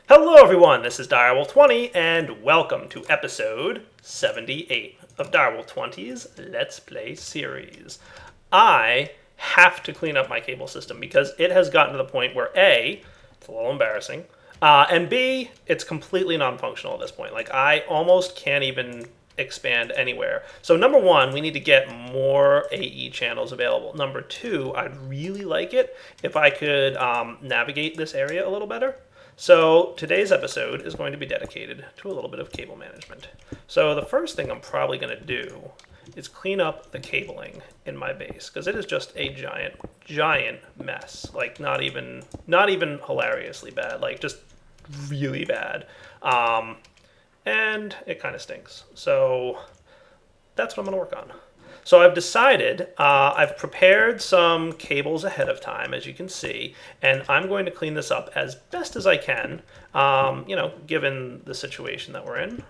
Hello everyone, this is Direwolf20 and welcome to episode 78 of Direwolf20's Let's Play series. I have to clean up my cable system because it has gotten to the point where A, it's a little embarrassing, and B, it's completely non-functional at this point. Like, I almost can't even expand anywhere. So number one, we need to get more AE channels available. Number two, I'd really like it if I could navigate this area a little better. So today's episode is going to be dedicated to a little bit of cable management. So the first thing I'm probably going to do is clean up the cabling in my base because it is just a giant mess. Like not even hilariously bad, like just really bad. And it kind of stinks. So that's what I'm going to work on. So I've decided, I've prepared some cables ahead of time, as you can see, and I'm going to clean this up as best as I can, given the situation that we're in,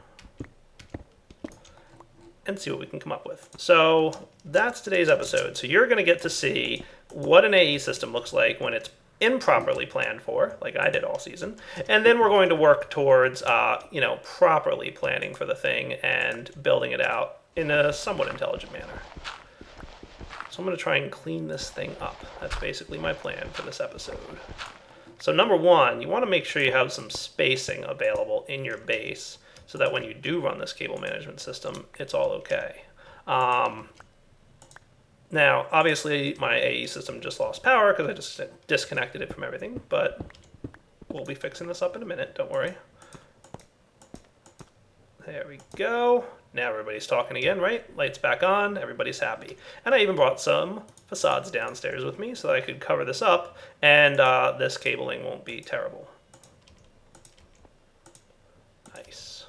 and see what we can come up with. So that's today's episode. So you're going to get to see what an AE system looks like when it's improperly planned for, like I did all season, and then we're going to work towards, properly planning for the thing and building it out in a somewhat intelligent manner. So I'm going to try and clean this thing up. That's basically my plan for this episode. So number one, you want to make sure you have some spacing available in your base so that when you do run this cable management system, it's all okay. Now, obviously, my AE system just lost power because I just disconnected it from everything, but we'll be fixing this up in a minute, don't worry. There we go. Now everybody's talking again, right? Lights back on, everybody's happy. And I even brought some facades downstairs with me so that I could cover this up and this cabling won't be terrible. Nice.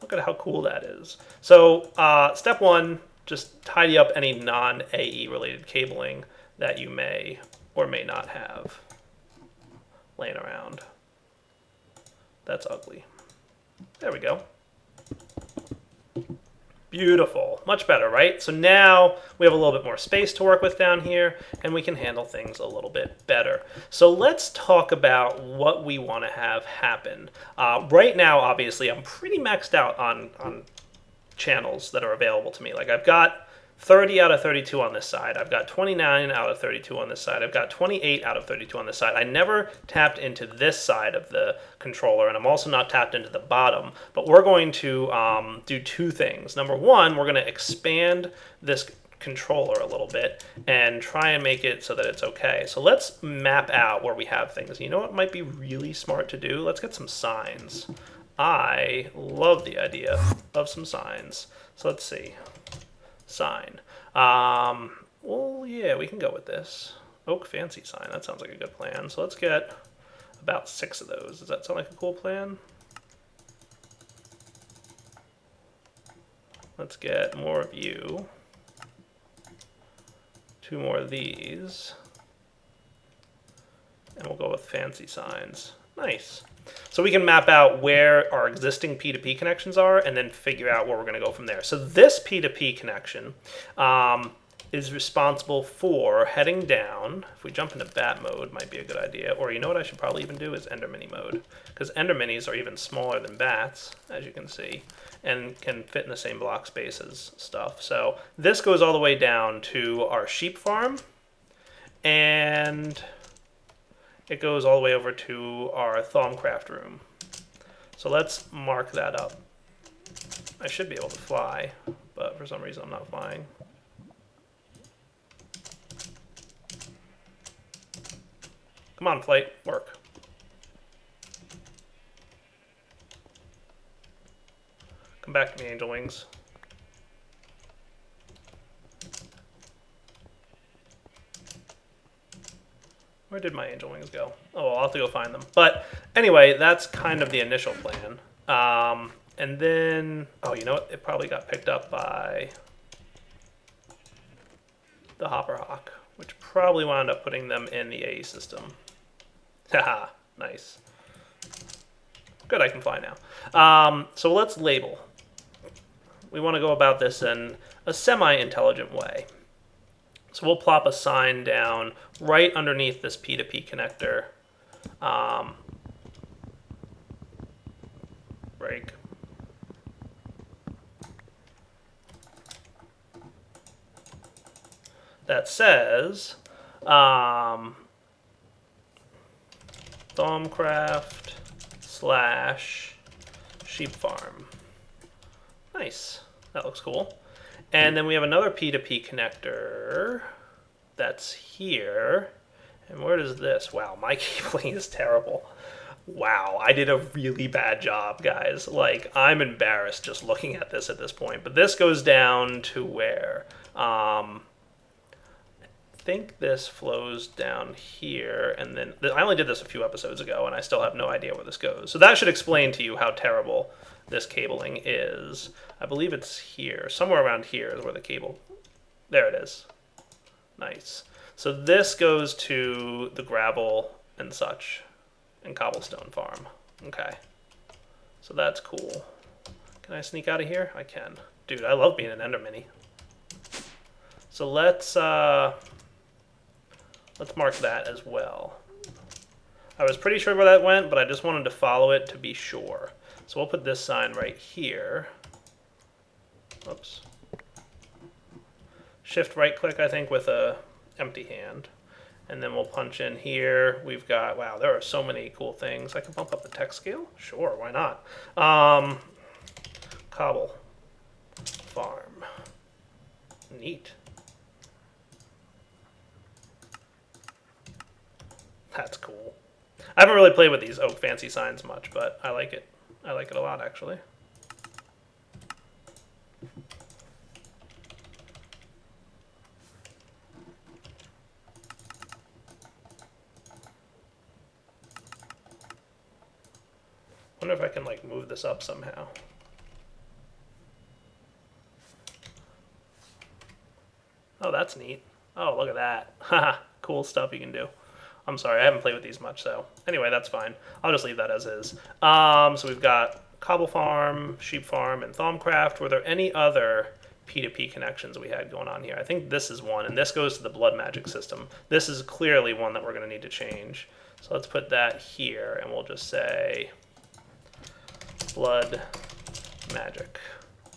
Look at how cool that is. So step one, just tidy up any non-AE related cabling that you may or may not have laying around. That's ugly. There we go. Beautiful. Much better, right? So now we have a little bit more space to work with down here, and we can handle things a little bit better. So let's talk about what we want to have happen. Right now, obviously, I'm pretty maxed out on channels that are available to me. Like I've got 30 out of 32 on this side. I've got 29 out of 32 on this side. I've got 28 out of 32 on this side. I never tapped into this side of the controller, and I'm also not tapped into the bottom. But we're going to do two things. Number one, we're going to expand this controller a little bit and try and make it so that it's okay. So let's map out where we have things. You know what might be really smart to do? Let's get some signs. I love the idea of some signs. So let's see. Sign. Well, yeah, we can go with this. Oak fancy sign. That sounds like a good plan. So let's get about 6 of those. Does that sound like a cool plan? Let's get more of you. 2 more of these. And we'll go with fancy signs. Nice. So we can map out where our existing P2P connections are and then figure out where we're going to go from there. So this P2P connection is responsible for heading down. If we jump into bat mode, might be a good idea. Or you know what I should probably even do is Ender Mini mode. Because Ender Minis are even smaller than bats, as you can see, and can fit in the same block space as stuff. So this goes all the way down to our sheep farm. And it goes all the way over to our Thaumcraft room. So let's mark that up. I should be able to fly, but for some reason I'm not flying. Come on, flight, work. Come back to me, Angel Wings. Where did my angel wings go? Oh, well, I'll have to go find them. But anyway, that's kind of the initial plan. And then, oh, you know what? It probably got picked up by the Hopper Hawk, which probably wound up putting them in the AE system. Haha, nice. Good, I can fly now. So let's label. We want to go about this in a semi-intelligent way. So we'll plop a sign down right underneath this P2P connector. break. That says Thaumcraft / sheep farm. Nice. That looks cool. And then we have another P2P connector that's here. And where does this? Wow, my cabling is terrible. Wow, I did a really bad job, guys. Like, I'm embarrassed just looking at this point. But this goes down to where? I think this flows down here, and then I only did this a few episodes ago, and I still have no idea where this goes. So that should explain to you how terrible this cabling is. I believe it's here. Somewhere around here is where the cable... There it is. Nice. So this goes to the gravel and such and cobblestone farm. Okay. So that's cool. Can I sneak out of here? I can. Dude, I love being an Ender Mini. So let's mark that as well. I was pretty sure where that went, but I just wanted to follow it to be sure. So we'll put this sign right here. Oops. Shift right click, I think, with a empty hand. And then we'll punch in here. We've got, wow, there are so many cool things. I can bump up the text scale? Sure, why not? Cobble farm. Neat. That's cool. I haven't really played with these oak fancy signs much, but I like it. I like it a lot, actually. Wonder if I can like move this up somehow. Oh, that's neat. Oh, look at that. Haha, cool stuff you can do. I'm sorry, I haven't played with these much, so anyway, that's fine. I'll just leave that as is. So we've got Cobble Farm, Sheep Farm, and Thaumcraft. Were there any other P2P connections we had going on here? I think this is one, and this goes to the blood magic system. This is clearly one that we're going to need to change. So let's put that here, and we'll just say blood magic.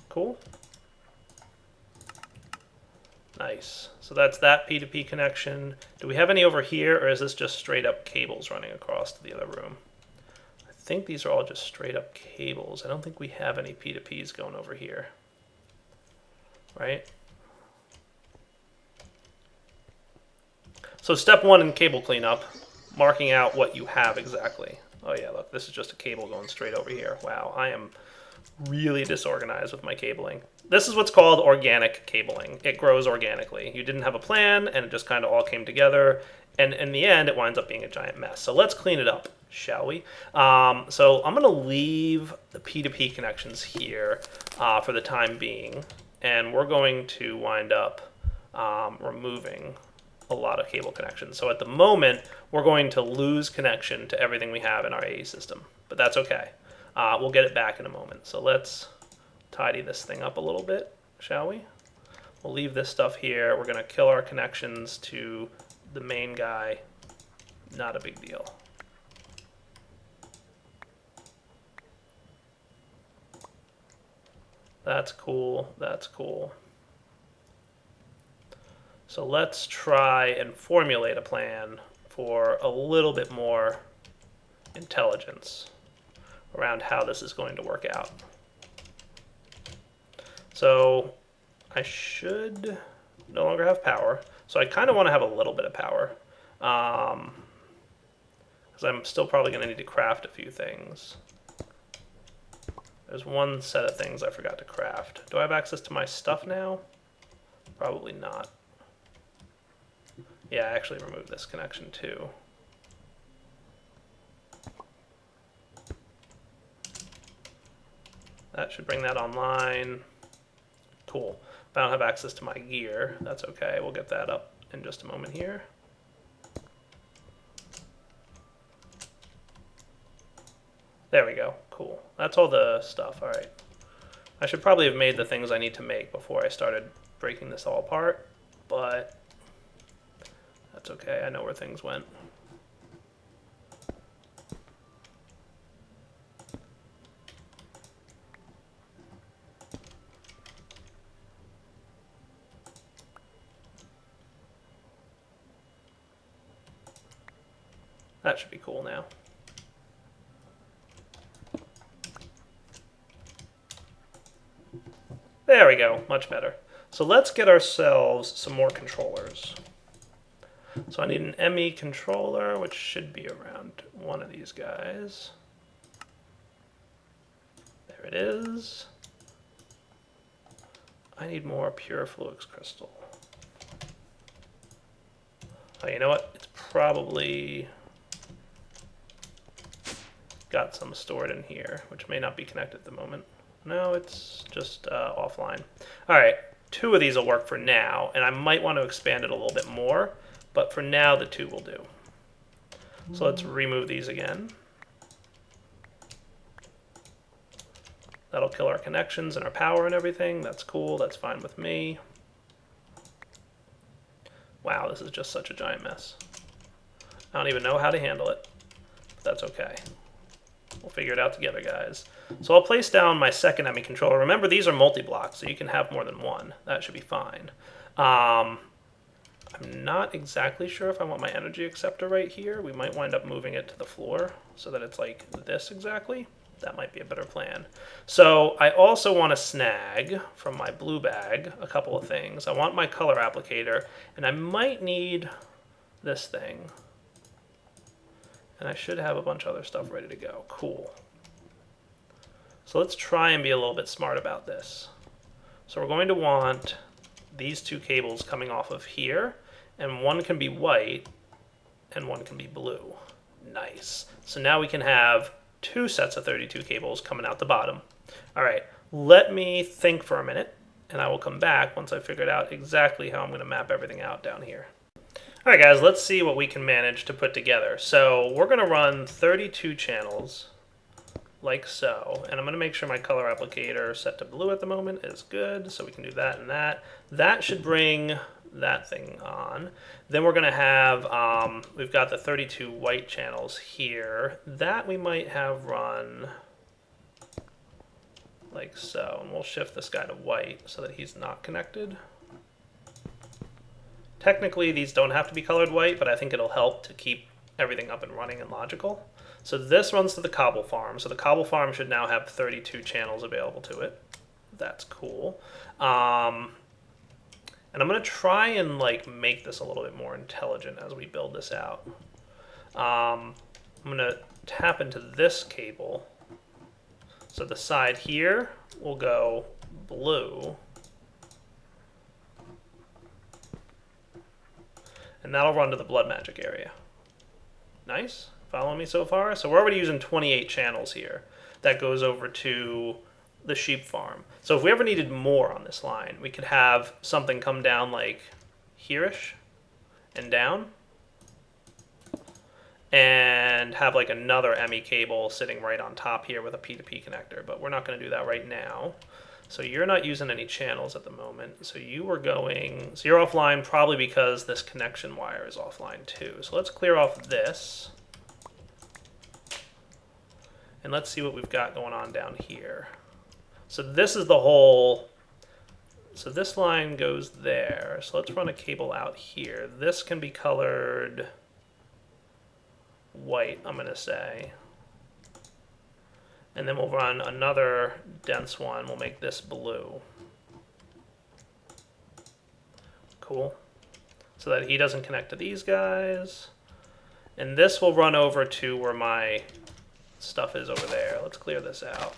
Cool. Nice. So that's that P2P connection. Do we have any over here, or is this just straight up cables running across to the other room? I think these are all just straight up cables. I don't think we have any P2Ps going over here. Right? So step one in cable cleanup, marking out what you have exactly. Oh yeah, look, this is just a cable going straight over here. Wow, I am really disorganized with my cabling. This is what's called organic cabling. It grows organically. You didn't have a plan, and it just kind of all came together, and in the end, it winds up being a giant mess. So let's clean it up, shall we? So I'm going to leave the P2P connections here for the time being, and we're going to wind up removing a lot of cable connections. So at the moment, we're going to lose connection to everything we have in our AE system, but that's okay. We'll get it back in a moment. So let's tidy this thing up a little bit, shall we? We'll leave this stuff here. We're going to kill our connections to the main guy. Not a big deal. That's cool. That's cool. So let's try and formulate a plan for a little bit more intelligence around how this is going to work out. So I should no longer have power. So I kind of want to have a little bit of power, because I'm still probably going to need to craft a few things. There's one set of things I forgot to craft. Do I have access to my stuff now? Probably not. Yeah, I actually removed this connection too. That should bring that online. Cool. If I don't have access to my gear, that's okay. We'll get that up in just a moment here. There we go. Cool. That's all the stuff. All right. I should probably have made the things I need to make before I started breaking this all apart, but that's okay. I know where things went. That should be cool now. There we go, much better. So let's get ourselves some more controllers. So I need an ME controller, which should be around one of these guys. There it is. I need more pure fluix crystal. Oh, you know what? It's probably got some stored in here, which may not be connected at the moment. No, it's just offline. All right, 2 of these will work for now, and I might want to expand it a little bit more, but for now the 2 will do. So let's remove these again. That'll kill our connections and our power and everything. That's cool, that's fine with me. Wow, this is just such a giant mess. I don't even know how to handle it, but that's okay. We'll figure it out together, guys. So I'll place down my second ME controller. Remember, these are multi-blocks, so you can have more than one. That should be fine. I'm not exactly sure if I want my energy acceptor right here. We might wind up moving it to the floor so that it's like this exactly. That might be a better plan. So I also want to snag from my blue bag a couple of things. I want my color applicator, and I might need this thing. And I should have a bunch of other stuff ready to go. Cool. So let's try and be a little bit smart about this. So we're going to want these 2 cables coming off of here, and one can be white and one can be blue. Nice. So now we can have 2 sets of 32 cables coming out the bottom. All right, let me think for a minute, and I will come back once I figured out exactly how I'm going to map everything out down here. All right, guys, let's see what we can manage to put together. So we're going to run 32 channels like so, and I'm going to make sure my color applicator set to blue at the moment is good, so we can do that and that. That should bring that thing on. Then we're going to have, we've got the 32 white channels here. That we might have run like so, and we'll shift this guy to white so that he's not connected. Technically, these don't have to be colored white, but I think it'll help to keep everything up and running and logical. So this runs to the cobble farm. So the cobble farm should now have 32 channels available to it. That's cool. And I'm going to try and like make this a little bit more intelligent as we build this out. I'm going to tap into this cable. So the side here will go blue. And that'll run to the blood magic area. Nice. Following me so far? So we're already using 28 channels here. That goes over to the sheep farm. So if we ever needed more on this line, we could have something come down like here-ish and down. And have like another ME cable sitting right on top here with a P2P connector. But we're not going to do that right now. So you're not using any channels at the moment. So you're offline probably because this connection wire is offline too. So let's clear off this. And let's see what we've got going on down here. So this is the whole, so this line goes there. So let's run a cable out here. This can be colored white, I'm going to say. And then we'll run another dense one. We'll make this blue. Cool. So that he doesn't connect to these guys. And this will run over to where my stuff is over there. Let's clear this out.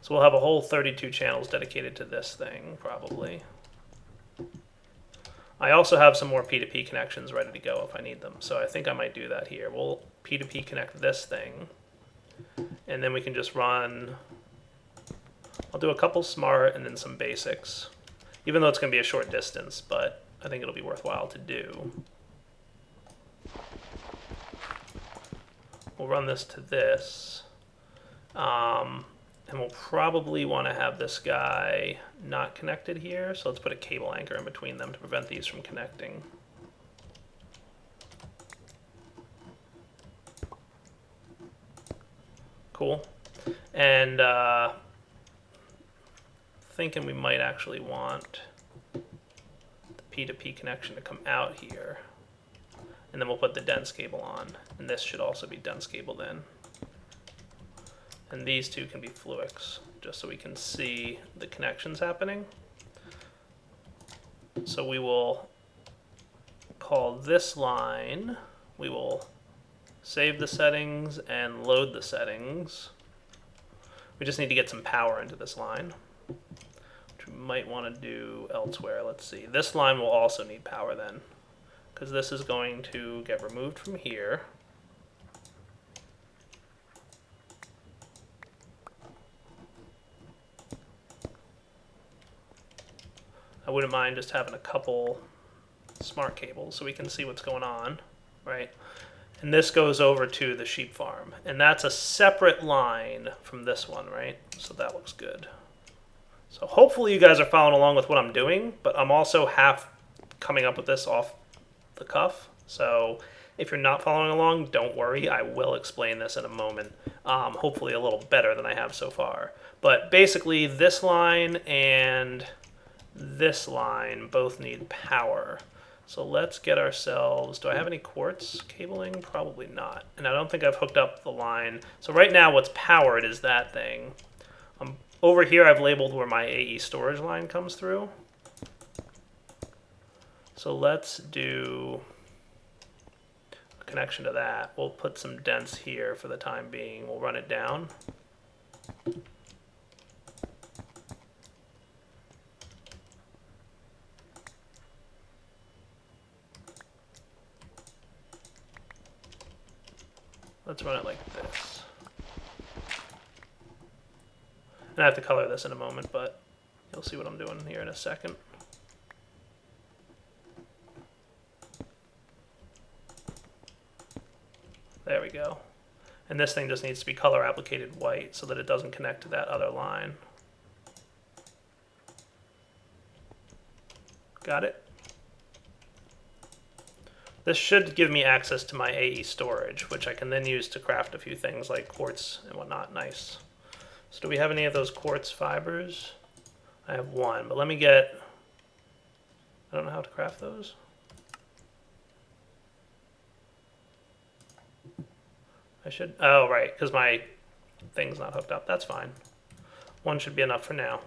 So we'll have a whole 32 channels dedicated to this thing, probably. I also have some more P2P connections ready to go if I need them, so I think I might do that here. We'll P2P connect this thing, and then we can just run, I'll do a couple smart and then some basics, even though it's going to be a short distance, but I think it'll be worthwhile to do. We'll run this to this, and we'll probably want to have this guy not connected here, so let's put a cable anchor in between them to prevent these from connecting. Cool. And thinking we might actually want the P2P connection to come out here. And then we'll put the dense cable on. And this should also be dense cable then. And these two can be fluics, just so we can see the connections happening. So we will call this line, we will save the settings and load the settings. We just need to get some power into this line, which we might want to do elsewhere. Let's see. This line will also need power then, because this is going to get removed from here. I wouldn't mind just having a couple smart cables so we can see what's going on, right? And this goes over to the sheep farm. And that's a separate line from this one, right? So that looks good. So hopefully you guys are following along with what I'm doing, but I'm also half coming up with this off the cuff. So if you're not following along, don't worry. I will explain this in a moment, hopefully a little better than I have so far. But basically this line and this line both need power. So let's get ourselves, do I have any quartz cabling? Probably not. And I don't think I've hooked up the line. So right now what's powered is that thing. Over here I've labeled where my AE storage line comes through. So let's do a connection to that. We'll put some dense here for the time being. We'll run it down. Let's run it like this. And I have to color this in a moment, but you'll see what I'm doing here in a second. There we go. And this thing just needs to be color applicated white so that it doesn't connect to that other line. Got it? This should give me access to my AE storage, which I can then use to craft a few things like quartz and whatnot. Nice. So do we have any of those quartz fibers? I have one, but let me get, I don't know how to craft those. I should, oh right, because my thing's not hooked up. That's fine. One should be enough for now.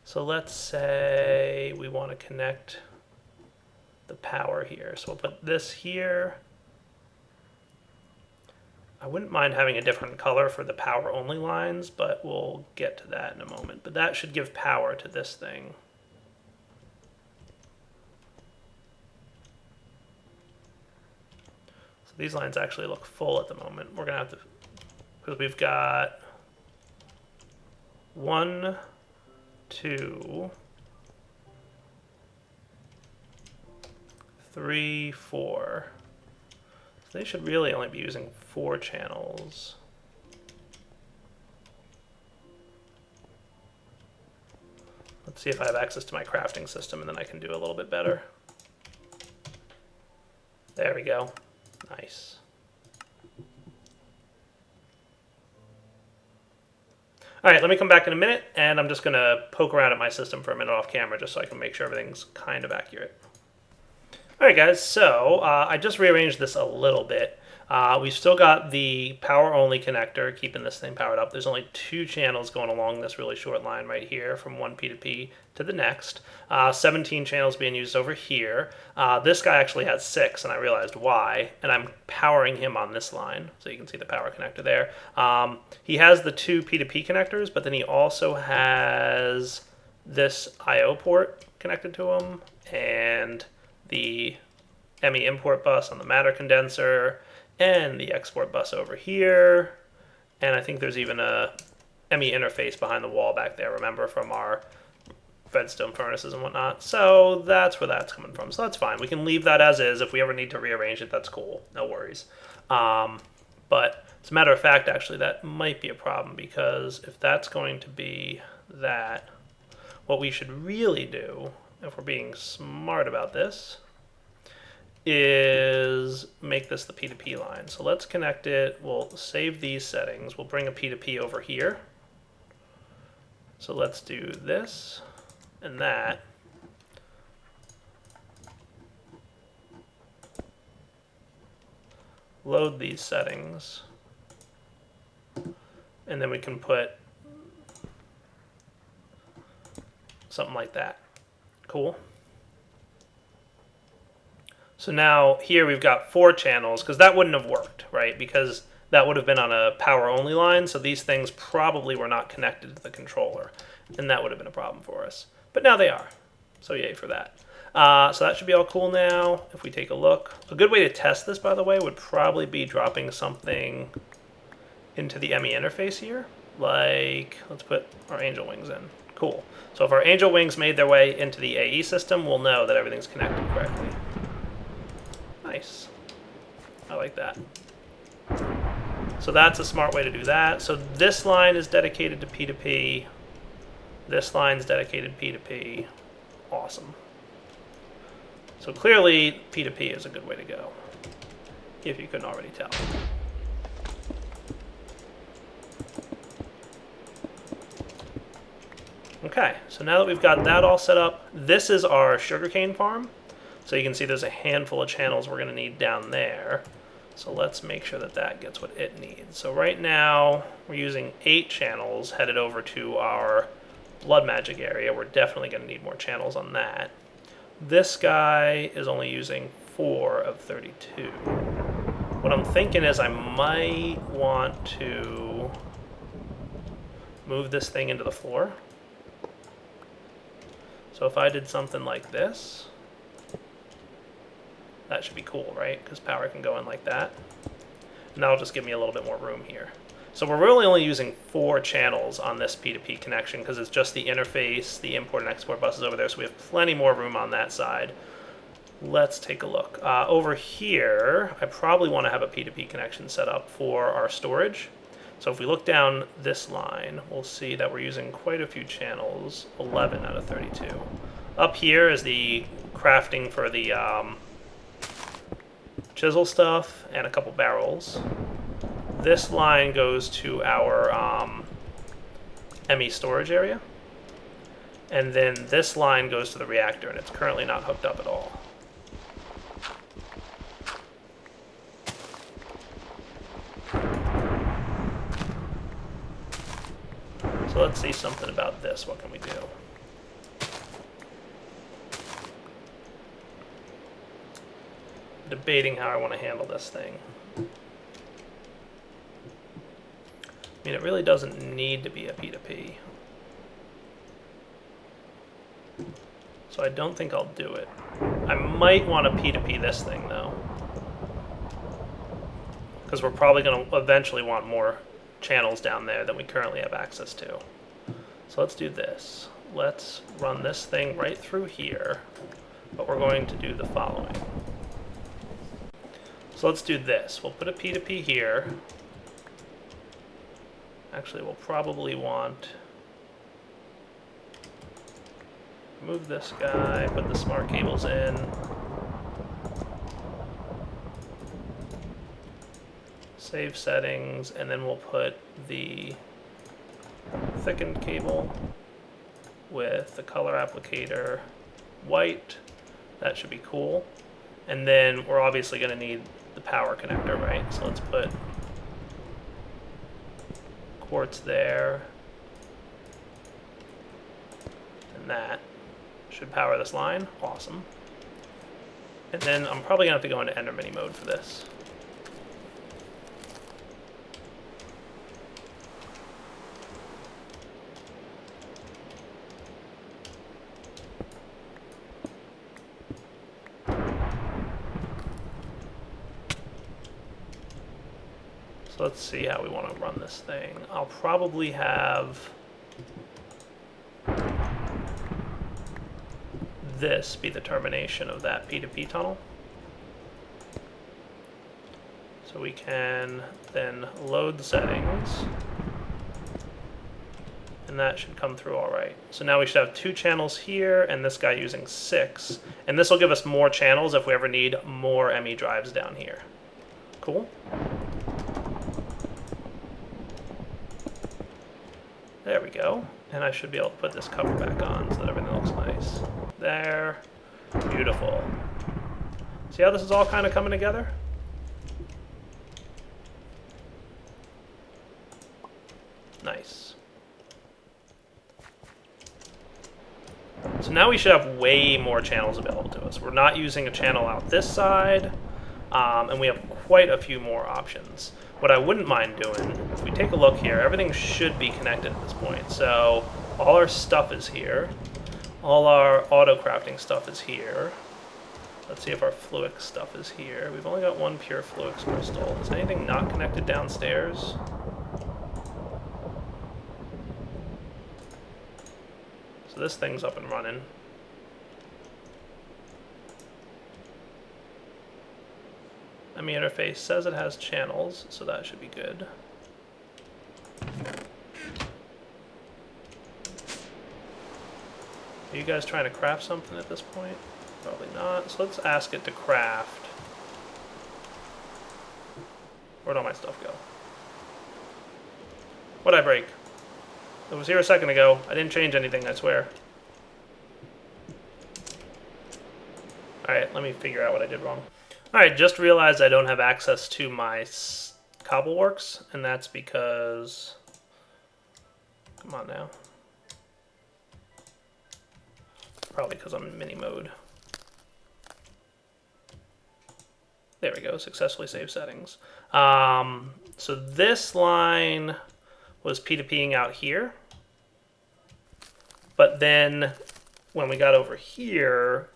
So let's say we want to connect the power here. So we'll put this here. I wouldn't mind having a different color for the power only lines, but we'll get to that in a moment. But that should give power to this thing. So these lines actually look full at the moment. We're gonna have to, because we've got 1, 2, 3, 4. So they should really only be using 4 channels. Let's see if I have access to my crafting system, and then I can do a little bit better. There we go. Nice. All right, let me come back in a minute, and I'm just going to poke around at my system for a minute off camera just so I can make sure everything's kind of accurate. All right, guys, so I just rearranged this a little bit. We've still got the power-only connector keeping this thing powered up. There's only 2 channels going along this really short line right here from one P2P to the next. 17 channels being used over here. This guy actually has 6, and I realized why, and I'm powering him on this line, so you can see the power connector there. He has the 2 P2P connectors, but then he also has this I/O port connected to him, and the ME import bus on the matter condenser, and the export bus over here. And I think there's even a ME interface behind the wall back there, remember, from our Redstone furnaces and whatnot. So that's where that's coming from. So that's fine. We can leave that as is. If we ever need to rearrange it, that's cool. No worries. But as a matter of fact, actually, that might be a problem, because if that's going to be that, what we should really do, if we're being smart about this, is make this the P2P line. So let's connect it. We'll save these settings. We'll bring a P2P over here. So let's do this and that. Load these settings. And then we can put something like that. Cool. So now here we've got 4 channels, because that wouldn't have worked, right? Because that would have been on a power only line, so these things probably were not connected to the controller, and that would have been a problem for us. But now they are, so yay for that. So that should be all cool now. If we take a look, a good way to test this, by the way, would probably be dropping something into the ME interface here. Like, let's put our angel wings in. Cool. So if our angel wings made their way into the AE system, we'll know that everything's connected correctly. Nice. I like that. So that's a smart way to do that. So this line is dedicated to P2P. This line's dedicated P2P. Awesome. So clearly, P2P is a good way to go, if you couldn't already tell. Okay, so now that we've got that all set up, this is our sugarcane farm. So you can see there's a handful of channels we're going to need down there. So let's make sure that that gets what it needs. So right now, we're using 8 channels headed over to our blood magic area. We're definitely going to need more channels on that. This guy is only using 4 of 32. What I'm thinking is I might want to move this thing into the floor. So if I did something like this, that should be cool, right? Because power can go in like that. And that'll just give me a little bit more room here. So we're really only using 4 channels on this P2P connection because it's just the interface, the import and export buses over there, so we have plenty more room on that side. Let's take a look. Over here, I probably want to have a P2P connection set up for our storage. So if we look down this line, we'll see that we're using quite a few channels, 11 out of 32. Up here is the crafting for the chisel stuff and a couple barrels. This line goes to our ME storage area. And then this line goes to the reactor, and it's currently not hooked up at all. So let's see something about this. What can we do? Debating how I want to handle this thing. I mean, it really doesn't need to be a P2P. So I don't think I'll do it. I might want to P2P this thing, though. Because we're probably going to eventually want more channels down there than we currently have access to. So let's do this. Let's run this thing right through here, but we're going to do the following. So let's do this. We'll put a P2P here. Actually, we'll probably want move this guy, put the smart cables in. Save settings, and then we'll put the thickened cable with the color applicator white. That should be cool. And then we're obviously going to need the power connector, right? So let's put quartz there. And that should power this line. Awesome. And then I'm probably going to have to go into Ender Mini mode for this. So let's see how we want to run this thing. I'll probably have this be the termination of that P2P tunnel. So we can then load the settings, and that should come through all right. So now we should have 2 channels here, and this guy using 6. And this will give us more channels if we ever need more ME drives down here. Cool. There we go. And I should be able to put this cover back on so that everything looks nice. There. Beautiful. See how this is all kind of coming together? Nice. So now we should have way more channels available to us. We're not using a channel out this side, and we have quite a few more options. What I wouldn't mind doing, if we take a look here, everything should be connected at this point. So all our stuff is here. All our auto crafting stuff is here. Let's see if our Fluix stuff is here. We've only got one pure Fluix crystal. Is anything not connected downstairs? So this thing's up and running. ME interface says it has channels, so that should be good. Are you guys trying to craft something at this point? Probably not. So let's ask it to craft. Where'd all my stuff go? What'd I break? It was here a second ago. I didn't change anything, I swear. Alright, let me figure out what I did wrong. Alright, just realized I don't have access to my Cobbleworks, and that's because... Come on now. Probably because I'm in mini mode. There we go, successfully saved settings. So this line was P2Ping out here. But then when we got over here,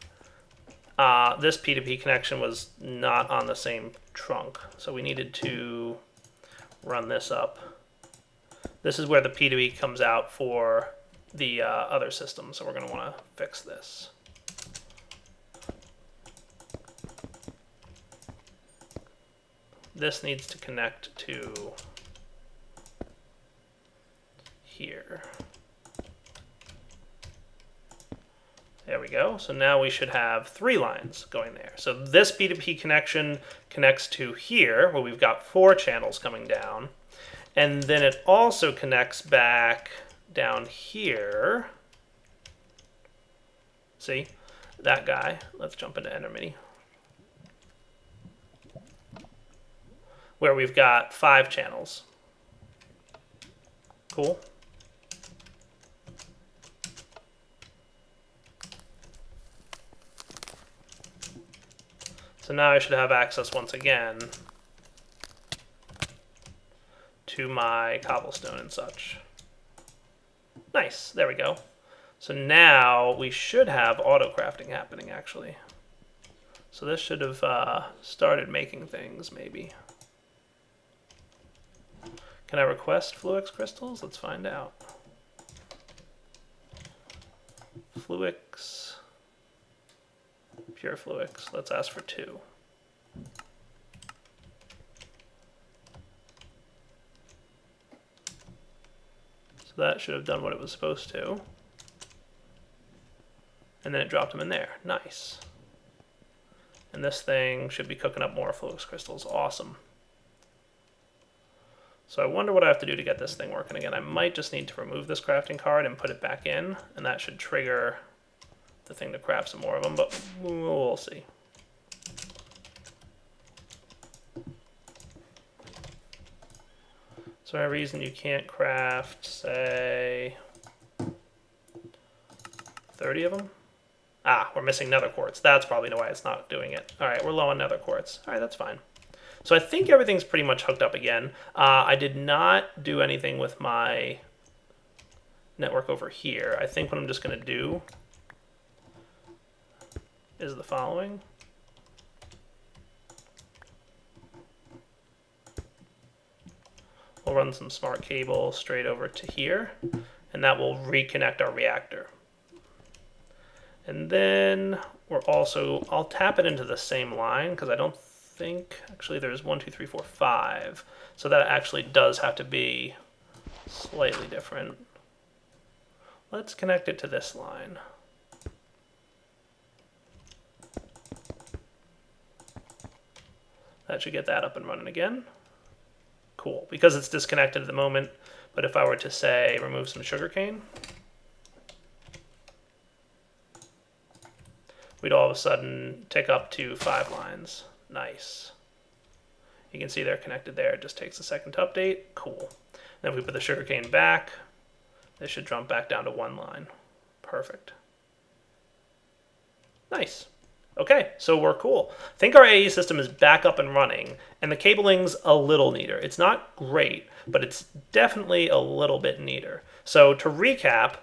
this P2P connection was not on the same trunk. So we needed to run this up. This is where the P2P comes out for the other system. So we're going to want to fix this. This needs to connect to here. There we go. So now we should have 3 lines going there. So this P2P connection connects to here, where we've got 4 channels coming down. And then it also connects back down here. See? That guy. Let's jump into Endermini. Where we've got 5 channels. Cool. So now I should have access once again to my cobblestone and such. Nice, there we go. So now we should have auto crafting happening actually. So this should have started making things maybe. Can I request Fluix crystals? Let's find out. Fluix. Pure Fluix. Let's ask for 2. So that should have done what it was supposed to. And then it dropped them in there. Nice. And this thing should be cooking up more Fluix crystals. Awesome. So I wonder what I have to do to get this thing working again. I might just need to remove this crafting card and put it back in, and that should trigger the thing to craft some more of them, but we'll see. Is there a reason you can't craft, say, 30 of them? Ah, we're missing nether quartz. That's probably why it's not doing it. All right, we're low on nether quartz. All right, that's fine. So I think everything's pretty much hooked up again. I did not do anything with my network over here. I think what I'm just going to do is the following. We'll run some smart cable straight over to here, and that will reconnect our reactor. And then we're also, I'll tap it into the same line because I don't think, actually there's 1, 2, 3, 4, 5. So that actually does have to be slightly different. Let's connect it to this line. That should get that up and running again. Cool. Because it's disconnected at the moment, But if I were to say remove some sugarcane, we'd all of a sudden tick up to 5 lines. Nice. You can see they're connected there. It just takes a second to update. Cool. Then if we put the sugarcane back, they should jump back down to 1 line. Perfect. Nice. Okay, so we're cool. I think our AE system is back up and running, and the cabling's a little neater. It's not great, but it's definitely a little bit neater. So to recap,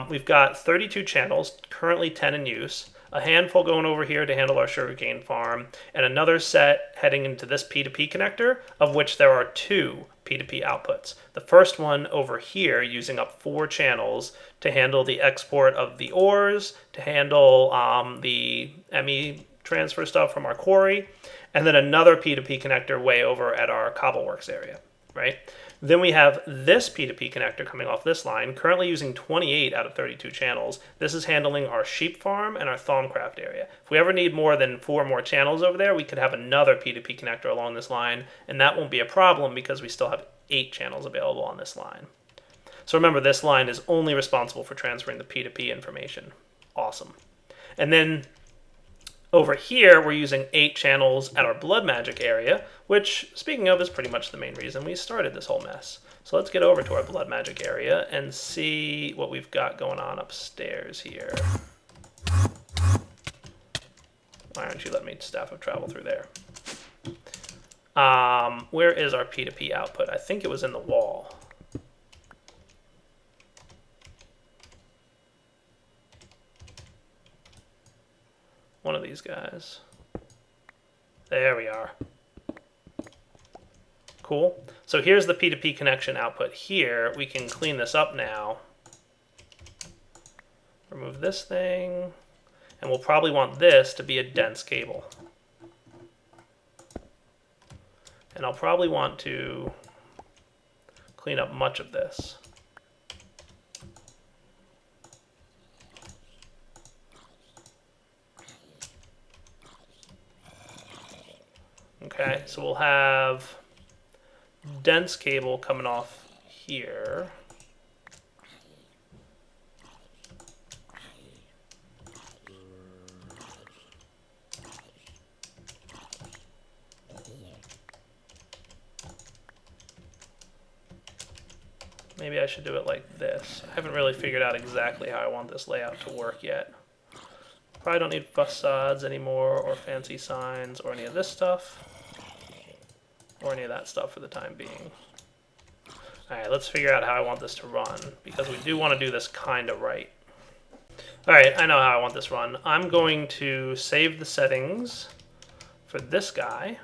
we've got 32 channels, currently 10 in use, a handful going over here to handle our sugarcane farm, and another set heading into this P2P connector, of which there are 2 P2P outputs. The first one over here using up 4 channels to handle the export of the ores, to handle the ME transfer stuff from our quarry, and then another P2P connector way over at our Cobbleworks area, right? Then we have this P2P connector coming off this line, currently using 28 out of 32 channels. This is handling our sheep farm and our Thaumcraft area. If we ever need more than 4 more channels over there, we could have another P2P connector along this line, and that won't be a problem because we still have 8 channels available on this line. So remember, this line is only responsible for transferring the P2P information. Awesome. And then over here, we're using 8 channels at our blood magic area, which, speaking of, is pretty much the main reason we started this whole mess. So let's get over to our blood magic area and see what we've got going on upstairs here. Why don't you let me staff of travel through there? Where is our P2P output? I think it was in the wall. One of these guys. There we are. Cool. So here's the P2P connection output here. We can clean this up now. Remove this thing. And we'll probably want this to be a dense cable. And I'll probably want to clean up much of this. Okay, so we'll have dense cable coming off here. Maybe I should do it like this. I haven't really figured out exactly how I want this layout to work yet. Probably don't need facades anymore, or fancy signs, or any of this stuff. Or any of that stuff for the time being. Alright, let's figure out how I want this to run, because we do want to do this kind of right. Alright, I know how I want this run. I'm going to save the settings for this guy,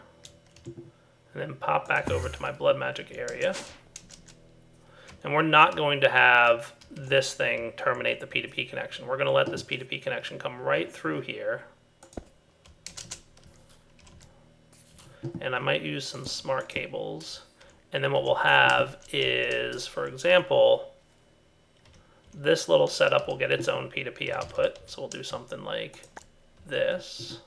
and then pop back over to my blood magic area. And we're not going to have this thing terminate the P2P connection. We're going to let this P2P connection come right through here. And I might use some smart cables. And then what we'll have is, for example, this little setup will get its own P2P output. So we'll do something like this.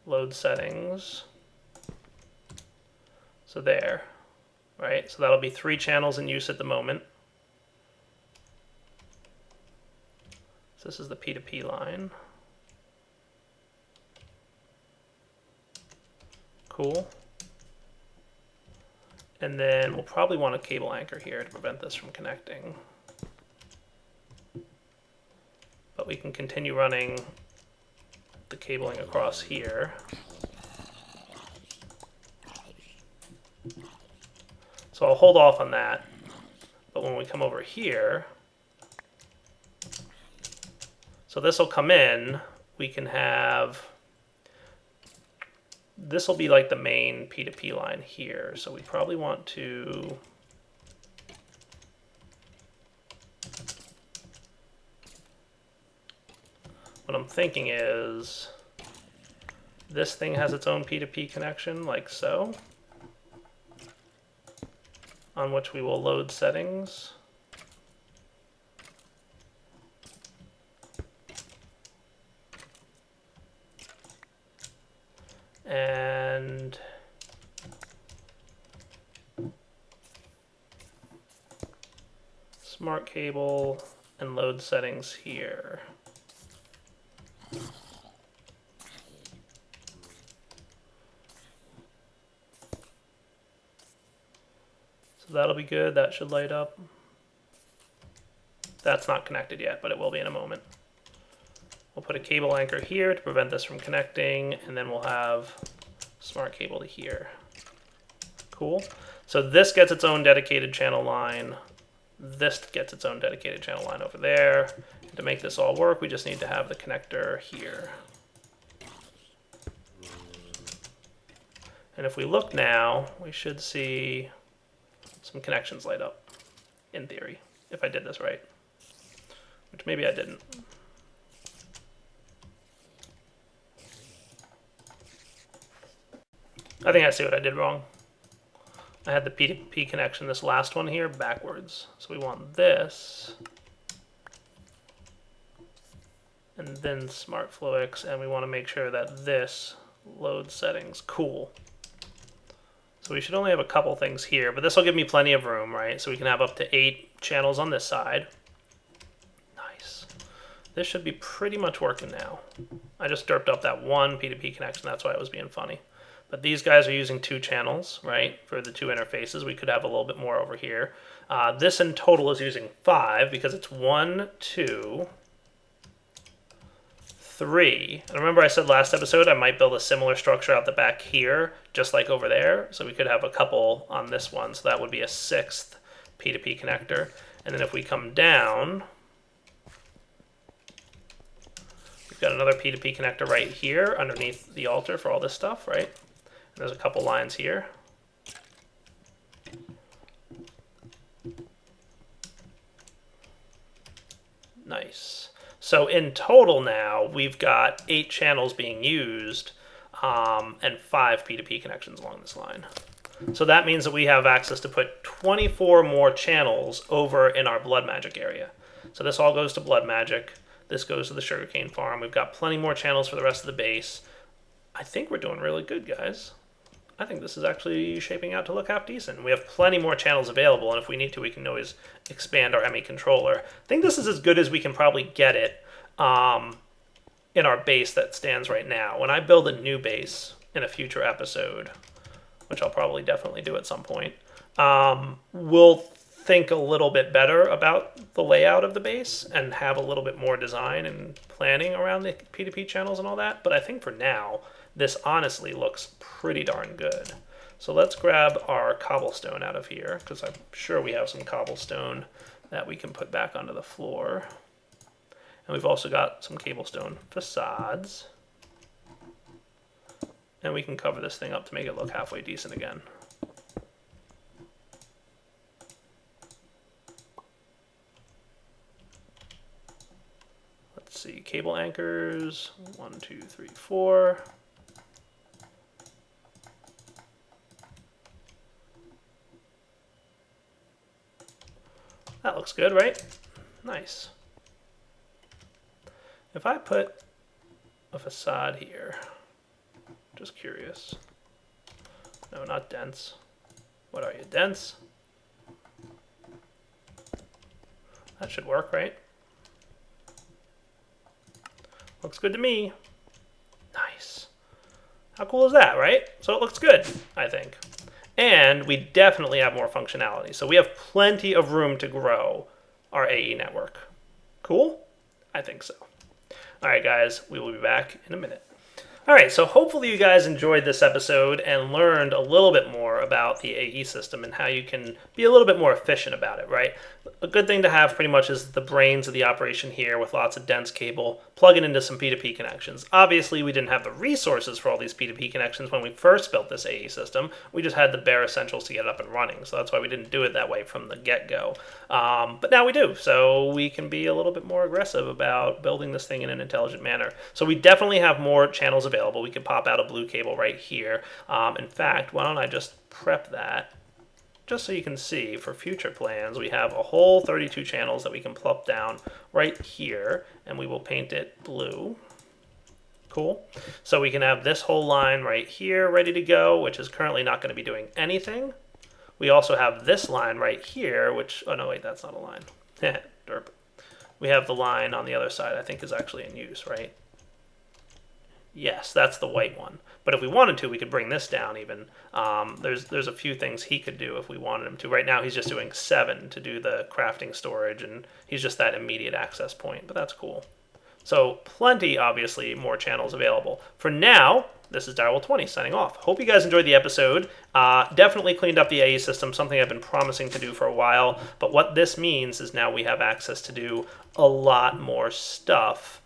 Load settings. So there, right? So that'll be 3 channels in use at the moment. So this is the P2P line. Cool. And then we'll probably want a cable anchor here to prevent this from connecting. But we can continue running the cabling across here. So I'll hold off on that, but when we come over here, so this will come in, we can have, this will be like the main P2P line here, so we probably want to, what I'm thinking is, this thing has its own P2P connection, like so, on which we will load settings. And smart cable, and load settings here. So that'll be good. That should light up. That's not connected yet, but it will be in a moment. We'll put a cable anchor here to prevent this from connecting, and then we'll have smart cable to here. Cool. So this gets its own dedicated channel line. This gets its own dedicated channel line over there. And to make this all work, we just need to have the connector here. And if we look now, we should see some connections light up, in theory, if I did this right. Which maybe I didn't. I think I see what I did wrong. I had the P2P connection, this last one here, backwards. So we want this. And then SmartFlowX, and we want to make sure that this load settings. Cool. So we should only have a couple things here, but this will give me plenty of room, right? So we can have up to 8 channels on this side. Nice. This should be pretty much working now. I just derped up that one P2P connection, that's why it was being funny. But these guys are using 2 channels, right, for the 2 interfaces. We could have a little bit more over here. This in total is using 5 because it's 1, 2, 3. And remember I said last episode I might build a similar structure out the back here, just like over there. So we could have a couple on this one. So that would be a 6th P2P connector. And then if we come down, we've got another P2P connector right here underneath the altar for all this stuff, right? And there's a couple lines here. Nice. So in total now, we've got 8 channels being used and 5 P2P connections along this line. So that means that we have access to put 24 more channels over in our blood magic area. So this all goes to blood magic. This goes to the sugarcane farm. We've got plenty more channels for the rest of the base. I think we're doing really good, guys. I think this is actually shaping out to look half decent. We have plenty more channels available, and if we need to, we can always expand our ME controller. I think this is as good as we can probably get it in our base that stands right now. When I build a new base in a future episode, which I'll probably definitely do at some point, we'll think a little bit better about the layout of the base and have a little bit more design and planning around the P2P channels and all that. But I think for now, this honestly looks pretty darn good. So let's grab our cobblestone out of here, because I'm sure we have some cobblestone that we can put back onto the floor. And we've also got some cobblestone facades. And we can cover this thing up to make it look halfway decent again. Let's see, cable anchors, 1, 2, 3, 4. That looks good, right? Nice. If I put a facade here, just curious. No, not dense. What are you, dense? That should work, right? Looks good to me. Nice. How cool is that, right? So it looks good, I think. And we definitely have more functionality. So we have plenty of room to grow our AE network. Cool? I think so. All right, guys, we will be back in a minute. All right, so hopefully you guys enjoyed this episode and learned a little bit more about the AE system and how you can be a little bit more efficient about it, right? A good thing to have pretty much is the brains of the operation here with lots of dense cable, plug it into some P2P connections. Obviously, we didn't have the resources for all these P2P connections when we first built this AE system. We just had the bare essentials to get it up and running, so that's why we didn't do it that way from the get-go. But now we do, so we can be a little bit more aggressive about building this thing in an intelligent manner. So we definitely have more channels available. We could pop out a blue cable right here. In fact, why don't I just prep that just so you can see for future plans. We have a whole 32 channels that we can plop down right here, and we will paint it blue. Cool. So we can have this whole line right here ready to go, which is currently not going to be doing anything. We also have this line right here, which, oh no, wait, that's not a line. Derp. We have the line on the other side, I think is actually in use, right? Yes, that's the white one. But if we wanted to, we could bring this down even. There's a few things he could do if we wanted him to. Right now, he's just doing 7 to do the crafting storage, and he's just that immediate access point, but that's cool. So plenty, obviously, more channels available. For now, this is Direwolf20 signing off. Hope you guys enjoyed the episode. Definitely cleaned up the AE system, something I've been promising to do for a while. But what this means is now we have access to do a lot more stuff,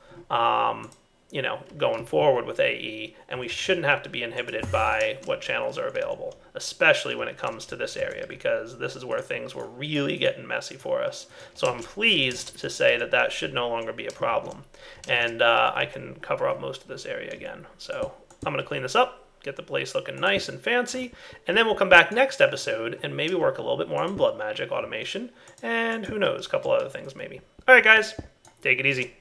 you know, going forward with AE, and we shouldn't have to be inhibited by what channels are available, especially when it comes to this area, because this is where things were really getting messy for us. So I'm pleased to say that that should no longer be a problem, and I can cover up most of this area again. So I'm going to clean this up, get the place looking nice and fancy, and then we'll come back next episode and maybe work a little bit more on blood magic automation, and who knows, a couple other things maybe. All right, guys, take it easy.